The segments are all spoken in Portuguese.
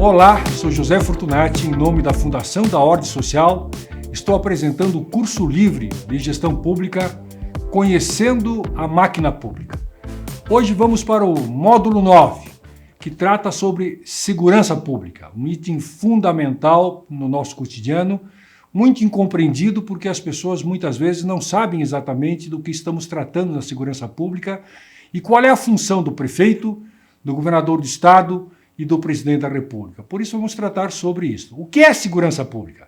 Olá, sou José Fortunati, em nome da Fundação da Ordem Social, estou apresentando o curso livre de Gestão Pública, Conhecendo a Máquina Pública. Hoje vamos para o módulo 9, que trata sobre segurança pública, um item fundamental no nosso cotidiano, muito incompreendido porque as pessoas muitas vezes não sabem exatamente do que estamos tratando na segurança pública e qual é a função do prefeito, do governador do estado e do presidente da República. Por isso vamos tratar sobre isso. O que é segurança pública?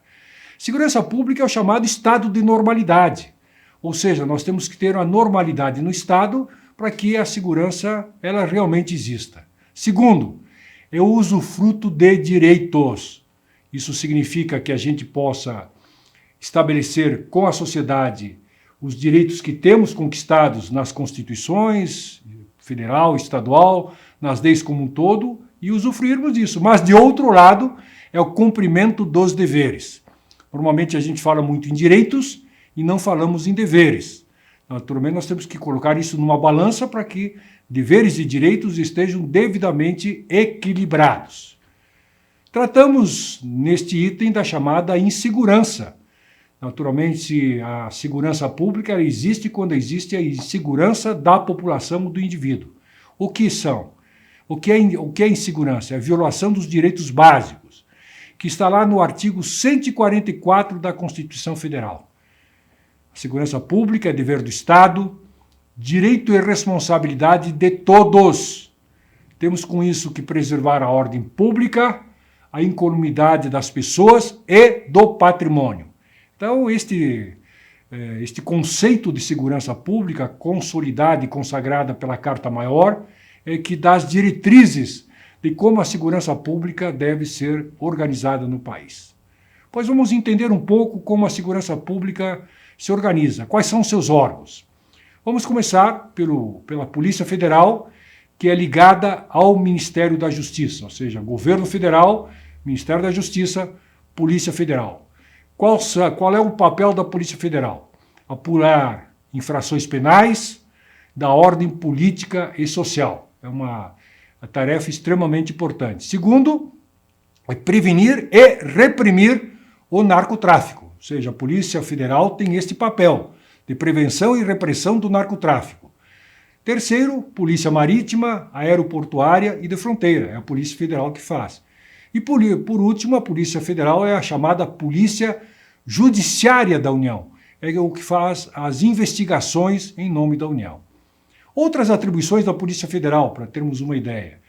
Segurança pública é o chamado estado de normalidade, ou seja, nós temos que ter uma normalidade no estado para que a segurança ela realmente exista. Segundo, é o usufruto de direitos. Isso significa que a gente possa estabelecer com a sociedade os direitos que temos conquistados nas constituições, federal, estadual, nas leis como um todo, e usufruirmos disso. Mas, de outro lado, é o cumprimento dos deveres. Normalmente a gente fala muito em direitos e não falamos em deveres. Naturalmente, nós temos que colocar isso numa balança para que deveres e direitos estejam devidamente equilibrados. Tratamos neste item da chamada insegurança. Naturalmente, a segurança pública existe quando existe a insegurança da população, do indivíduo. O que são? O que é insegurança? É a violação dos direitos básicos, que está lá no artigo 144 da Constituição Federal. A segurança pública é dever do Estado, direito e responsabilidade de todos. Temos com isso que preservar a ordem pública, a incolumidade das pessoas e do patrimônio. Então, este conceito de segurança pública, consolidada e consagrada pela Carta Maior, é que dá as diretrizes de como a segurança pública deve ser organizada no país. Pois vamos entender um pouco como a segurança pública se organiza, quais são os seus órgãos. Vamos começar pela Polícia Federal, que é ligada ao Ministério da Justiça, ou seja, Governo Federal, Ministério da Justiça, Polícia Federal. Qual é o papel da Polícia Federal? Apurar infrações penais da ordem política e social. É uma tarefa extremamente importante. Segundo, é prevenir e reprimir o narcotráfico. Ou seja, a Polícia Federal tem este papel de prevenção e repressão do narcotráfico. Terceiro, Polícia Marítima, Aeroportuária e de Fronteira. É a Polícia Federal que faz. E, por último, a Polícia Federal é a chamada Polícia Judiciária da União. É o que faz as investigações em nome da União. Outras atribuições da Polícia Federal, para termos uma ideia.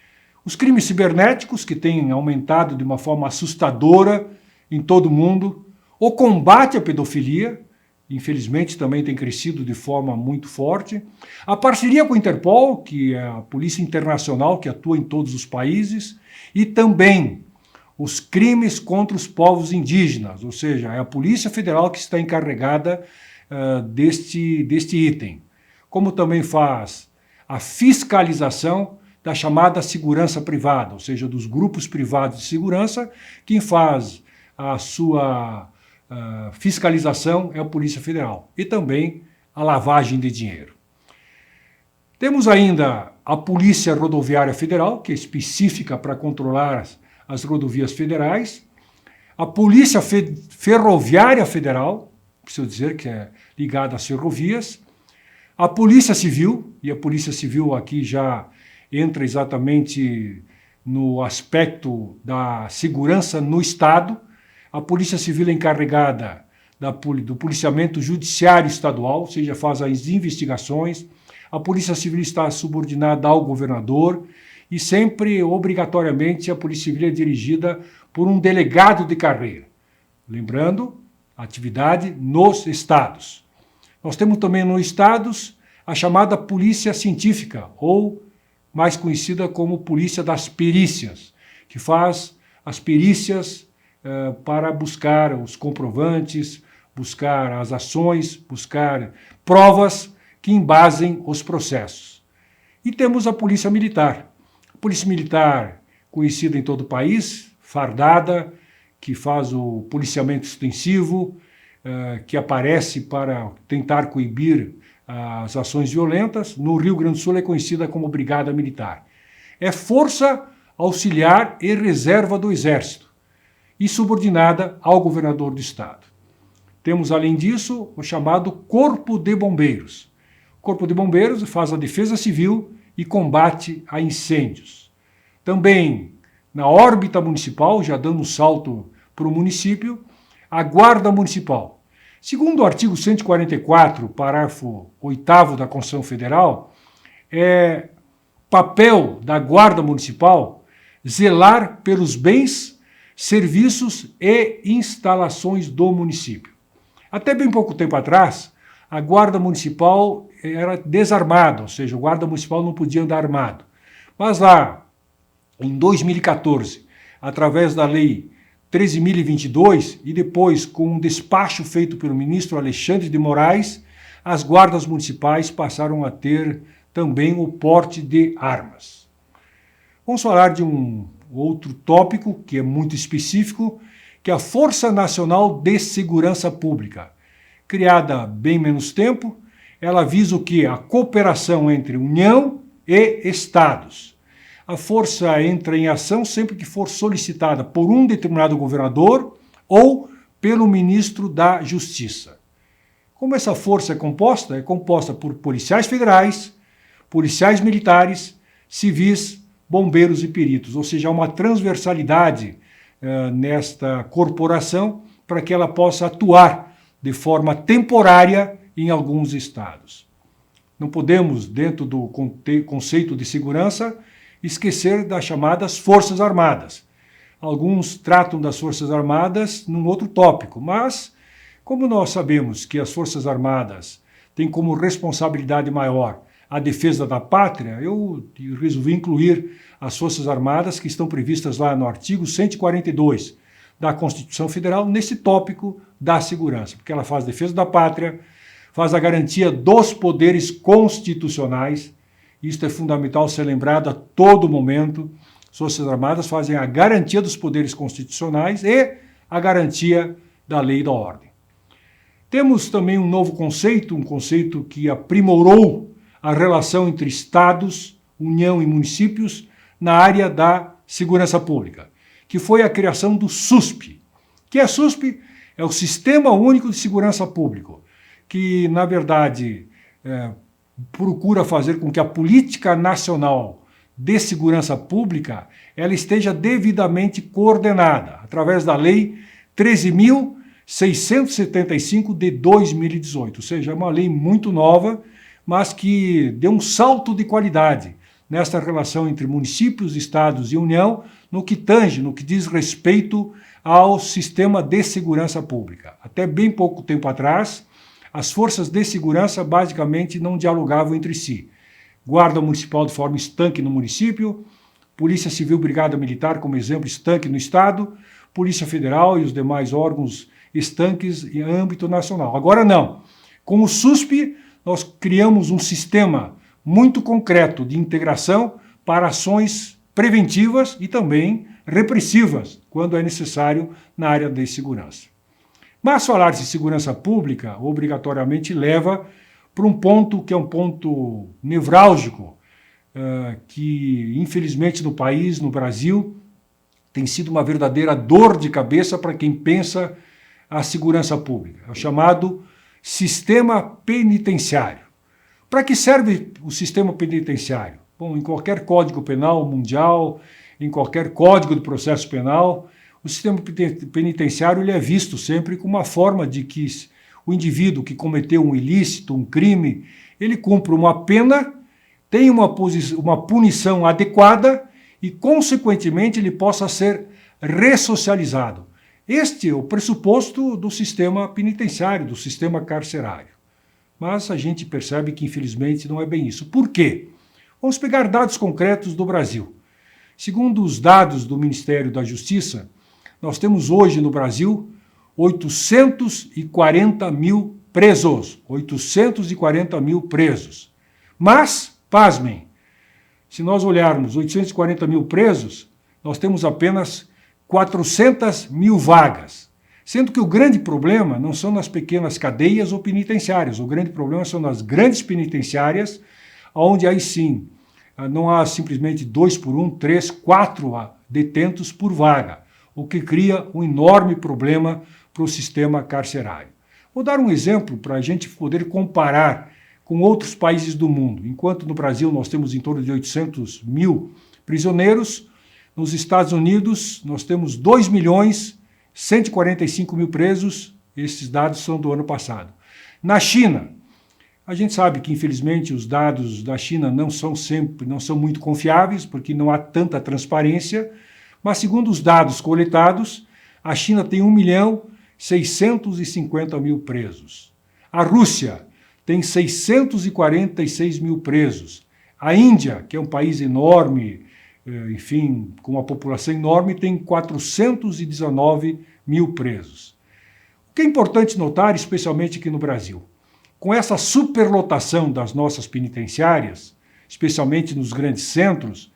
Os crimes cibernéticos, que têm aumentado de uma forma assustadora em todo o mundo. O combate à pedofilia, infelizmente também tem crescido de forma muito forte. A parceria com a Interpol, que é a Polícia Internacional que atua em todos os países. E também os crimes contra os povos indígenas, ou seja, é a Polícia Federal que está encarregada deste item. Como também faz a fiscalização da chamada segurança privada, ou seja, dos grupos privados de segurança, quem faz a sua fiscalização é a Polícia Federal e também a lavagem de dinheiro. Temos ainda a Polícia Rodoviária Federal, que é específica para controlar as rodovias federais, a Polícia Ferroviária Federal, preciso dizer que é ligada às ferrovias, a Polícia Civil, e a Polícia Civil aqui já entra exatamente no aspecto da segurança no Estado. A Polícia Civil é encarregada do policiamento judiciário estadual, ou seja, faz as investigações. A Polícia Civil está subordinada ao governador e sempre, obrigatoriamente, a Polícia Civil é dirigida por um delegado de carreira. Lembrando, atividade nos estados. Nós temos também nos estados a chamada Polícia Científica, ou mais conhecida como Polícia das Perícias, que faz as perícias para buscar os comprovantes, buscar as ações, buscar provas que embasem os processos. E temos a Polícia Militar. A Polícia Militar, conhecida em todo o país, fardada, que faz o policiamento extensivo, que aparece para tentar coibir as ações violentas. No Rio Grande do Sul é conhecida como Brigada Militar. É força auxiliar e reserva do Exército e subordinada ao governador do estado. Temos, além disso, o chamado Corpo de Bombeiros. O Corpo de Bombeiros faz a defesa civil e combate a incêndios. Também, na órbita municipal, já dando um salto para o município, a Guarda Municipal. Segundo o artigo 144, parágrafo 8º da Constituição Federal, é papel da Guarda Municipal zelar pelos bens, serviços e instalações do município. Até bem pouco tempo atrás, a Guarda Municipal era desarmada, ou seja, o Guarda Municipal não podia andar armado. Mas lá, em 2014, através da Lei 13.022 e depois com um despacho feito pelo ministro Alexandre de Moraes, as guardas municipais passaram a ter também o porte de armas. Vamos falar de um outro tópico que é muito específico, que é a Força Nacional de Segurança Pública. Criada há bem menos tempo, ela visa o quê? A cooperação entre União e Estados. A força entra em ação sempre que for solicitada por um determinado governador ou pelo ministro da Justiça. Como essa força é composta? É composta por policiais federais, policiais militares, civis, bombeiros e peritos, ou seja, há uma transversalidade nesta corporação para que ela possa atuar de forma temporária em alguns estados. Não podemos, dentro do conceito de segurança, esquecer das chamadas Forças Armadas. Alguns tratam das Forças Armadas num outro tópico, mas como nós sabemos que as Forças Armadas têm como responsabilidade maior a defesa da pátria, eu resolvi incluir as Forças Armadas que estão previstas lá no artigo 142 da Constituição Federal nesse tópico da segurança, porque ela faz defesa da pátria, faz a garantia dos poderes constitucionais. Isto é fundamental ser lembrado a todo momento. As Forças Armadas fazem a garantia dos poderes constitucionais e a garantia da lei e da ordem. Temos também um novo conceito, um conceito que aprimorou a relação entre estados, União e municípios na área da segurança pública, que foi a criação do SUSP. Que é SUSP? É o Sistema Único de Segurança Pública, que, na verdade, procura fazer com que a política nacional de segurança pública ela esteja devidamente coordenada, através da Lei 13.675 de 2018, ou seja, é uma lei muito nova, mas que deu um salto de qualidade nesta relação entre municípios, estados e União, no que tange, no que diz respeito ao sistema de segurança pública. Até bem pouco tempo atrás, as forças de segurança basicamente não dialogavam entre si. Guarda Municipal de forma estanque no município, Polícia Civil, Brigada Militar, como exemplo, estanque no estado, Polícia Federal e os demais órgãos estanques em âmbito nacional. Agora não. Com o SUSP, nós criamos um sistema muito concreto de integração para ações preventivas e também repressivas, quando é necessário na área de segurança. Mas falar de segurança pública obrigatoriamente leva para um ponto que é um ponto nevrálgico, que infelizmente no país, no Brasil, tem sido uma verdadeira dor de cabeça para quem pensa a segurança pública. É o chamado sistema penitenciário. Para que serve o sistema penitenciário? Bom, em qualquer código penal mundial, em qualquer código de processo penal, o sistema penitenciário ele é visto sempre como uma forma de que o indivíduo que cometeu um ilícito, um crime, ele cumpra uma pena, tenha uma punição adequada e, consequentemente, ele possa ser ressocializado. Este é o pressuposto do sistema penitenciário, do sistema carcerário. Mas a gente percebe que, infelizmente, não é bem isso. Por quê? Vamos pegar dados concretos do Brasil. Segundo os dados do Ministério da Justiça, nós temos hoje no Brasil 840 mil presos. 840 mil presos. Mas, pasmem, se nós olharmos 840 mil presos, nós temos apenas 400 mil vagas. Sendo que o grande problema não são nas pequenas cadeias ou penitenciárias. O grande problema são nas grandes penitenciárias, onde aí sim Não há simplesmente 2 por 1, 3, 4 detentos por vaga, o que cria um enorme problema para o sistema carcerário. Vou dar um exemplo para a gente poder comparar com outros países do mundo. Enquanto no Brasil nós temos em torno de 800 mil prisioneiros, nos Estados Unidos nós temos 2 milhões 145 mil presos, esses dados são do ano passado. Na China, a gente sabe que infelizmente os dados da China não são muito confiáveis, porque não há tanta transparência, mas segundo os dados coletados, a China tem 1 milhão 650 mil presos. A Rússia tem 646 mil presos. A Índia, que é um país enorme, enfim, com uma população enorme, tem 419 mil presos. O que é importante notar, especialmente aqui no Brasil, com essa superlotação das nossas penitenciárias, especialmente nos grandes centros,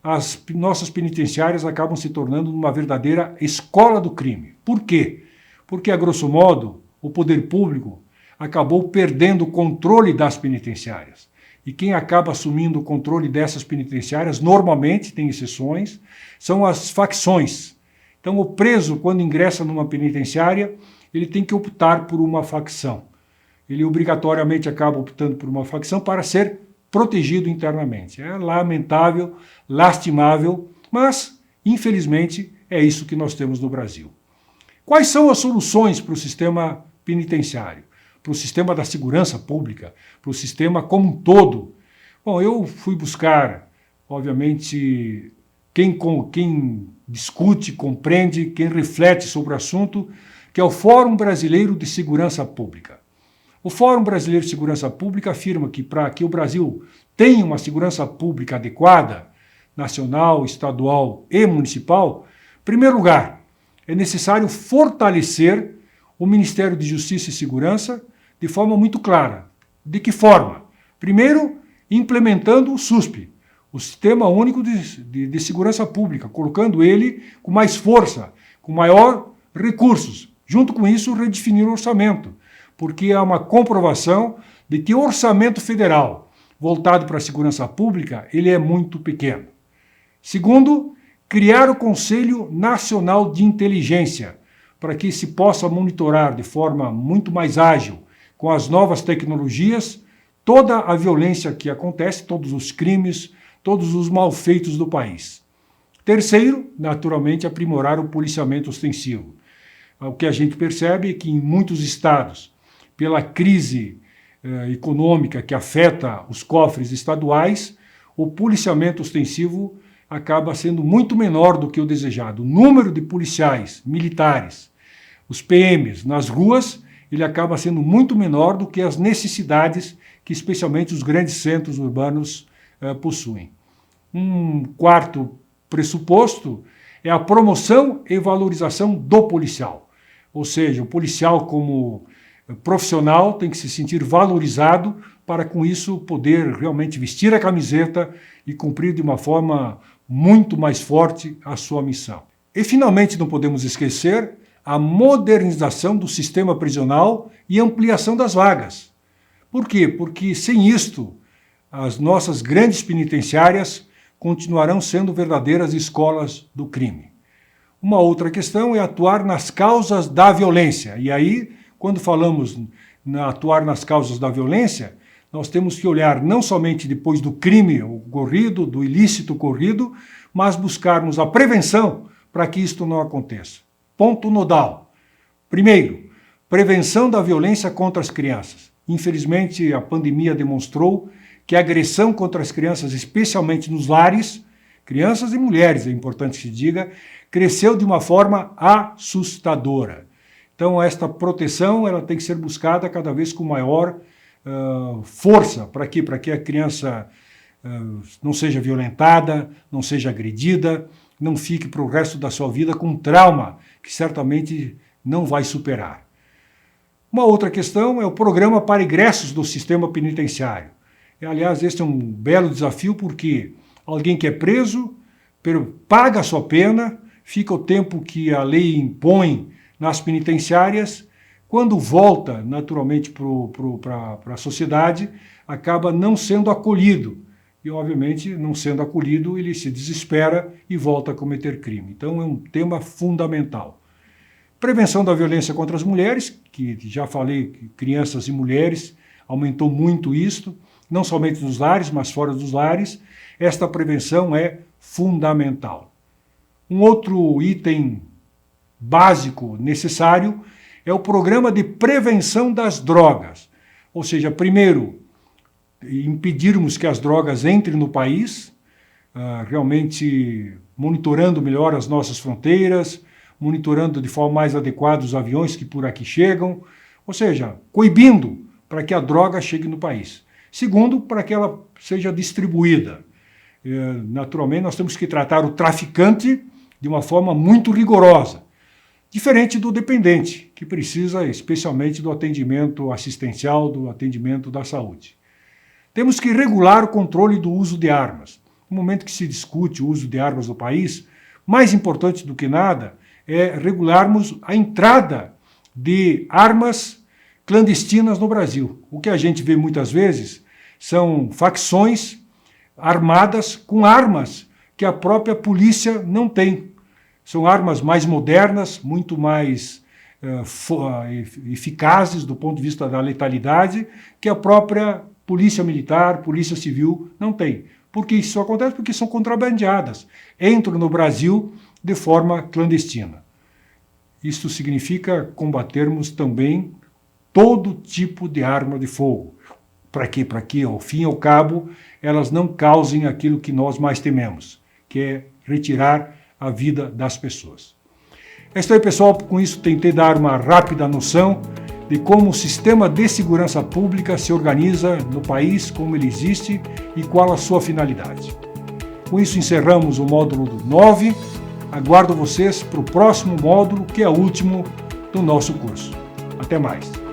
as nossas penitenciárias acabam se tornando uma verdadeira escola do crime. Por quê? Porque, a grosso modo, o poder público acabou perdendo o controle das penitenciárias. E quem acaba assumindo o controle dessas penitenciárias, normalmente, tem exceções, são as facções. Então, o preso, quando ingressa numa penitenciária, ele tem que optar por uma facção. Ele obrigatoriamente acaba optando por uma facção para ser protegido internamente. É lamentável, lastimável, mas, infelizmente, é isso que nós temos no Brasil. Quais são as soluções para o sistema penitenciário? Para o sistema da segurança pública, para o sistema como um todo? Bom, eu fui buscar, obviamente, quem discute, compreende, quem reflete sobre o assunto, que é o Fórum Brasileiro de Segurança Pública. O Fórum Brasileiro de Segurança Pública afirma que para que o Brasil tenha uma segurança pública adequada, nacional, estadual e municipal, em primeiro lugar, é necessário fortalecer o Ministério de Justiça e Segurança de forma muito clara. De que forma? Primeiro, implementando o SUSP, o Sistema Único de Segurança Pública, colocando ele com mais força, com maior recursos. Junto com isso, redefinir o orçamento, porque há uma comprovação de que o orçamento federal voltado para a segurança pública, ele é muito pequeno. Segundo, criar o Conselho Nacional de Inteligência, para que se possa monitorar de forma muito mais ágil, com as novas tecnologias, toda a violência que acontece, todos os crimes, todos os malfeitos do país. Terceiro, naturalmente, aprimorar o policiamento ostensivo. O que a gente percebe é que em muitos estados, pela crise econômica que afeta os cofres estaduais, o policiamento ostensivo acaba sendo muito menor do que o desejado. O número de policiais, militares, os PMs nas ruas, ele acaba sendo muito menor do que as necessidades que especialmente os grandes centros urbanos possuem. Um quarto pressuposto é a promoção e valorização do policial. Ou seja, o policial como profissional tem que se sentir valorizado para com isso poder realmente vestir a camiseta e cumprir de uma forma muito mais forte a sua missão. E finalmente não podemos esquecer a modernização do sistema prisional e ampliação das vagas. Por quê? Porque sem isto, as nossas grandes penitenciárias continuarão sendo verdadeiras escolas do crime. Uma outra questão é atuar nas causas da violência. E aí, quando falamos atuar nas causas da violência, nós temos que olhar não somente depois do crime ocorrido, do ilícito ocorrido, mas buscarmos a prevenção para que isto não aconteça. Ponto nodal. Primeiro, prevenção da violência contra as crianças. Infelizmente, a pandemia demonstrou que a agressão contra as crianças, especialmente nos lares, crianças e mulheres, é importante que se diga, cresceu de uma forma assustadora. Então, esta proteção ela tem que ser buscada cada vez com maior força. Para quê? Para que a criança não seja violentada, não seja agredida, não fique para o resto da sua vida com um trauma que certamente não vai superar. Uma outra questão é o programa para egressos do sistema penitenciário. Aliás, este é um belo desafio porque alguém que é preso paga a sua pena, fica o tempo que a lei impõe nas penitenciárias, quando volta naturalmente para a sociedade, acaba não sendo acolhido. e, obviamente, não sendo acolhido, ele se desespera e volta a cometer crime. Então, é um tema fundamental. Prevenção da violência contra as mulheres, que já falei, crianças e mulheres, aumentou muito isto, não somente nos lares, mas fora dos lares. Esta prevenção é fundamental. Um outro item básico necessário é o programa de prevenção das drogas. Ou seja, primeiro, impedirmos que as drogas entrem no país, realmente monitorando melhor as nossas fronteiras, monitorando de forma mais adequada os aviões que por aqui chegam, ou seja, coibindo para que a droga chegue no país. Segundo, para que ela seja distribuída. Naturalmente, nós temos que tratar o traficante de uma forma muito rigorosa, diferente do dependente, que precisa especialmente do atendimento assistencial, do atendimento da saúde. Temos que regular o controle do uso de armas. No momento que se discute o uso de armas no país, mais importante do que nada é regularmos a entrada de armas clandestinas no Brasil. O que a gente vê muitas vezes são facções armadas com armas que a própria polícia não tem. São armas mais modernas, muito mais eficazes do ponto de vista da letalidade, que a própria polícia militar, polícia civil não tem. Por que isso acontece? Porque são contrabandeadas. Entram no Brasil de forma clandestina. Isso significa combatermos também todo tipo de arma de fogo. Para quê? Para que, ao fim e ao cabo, elas não causem aquilo que nós mais tememos, que é retirar a vida das pessoas. É isso aí, pessoal. Com isso, tentei dar uma rápida noção de como o sistema de segurança pública se organiza no país, como ele existe e qual a sua finalidade. Com isso, encerramos o módulo 9. Aguardo vocês para o próximo módulo, que é o último do nosso curso. Até mais!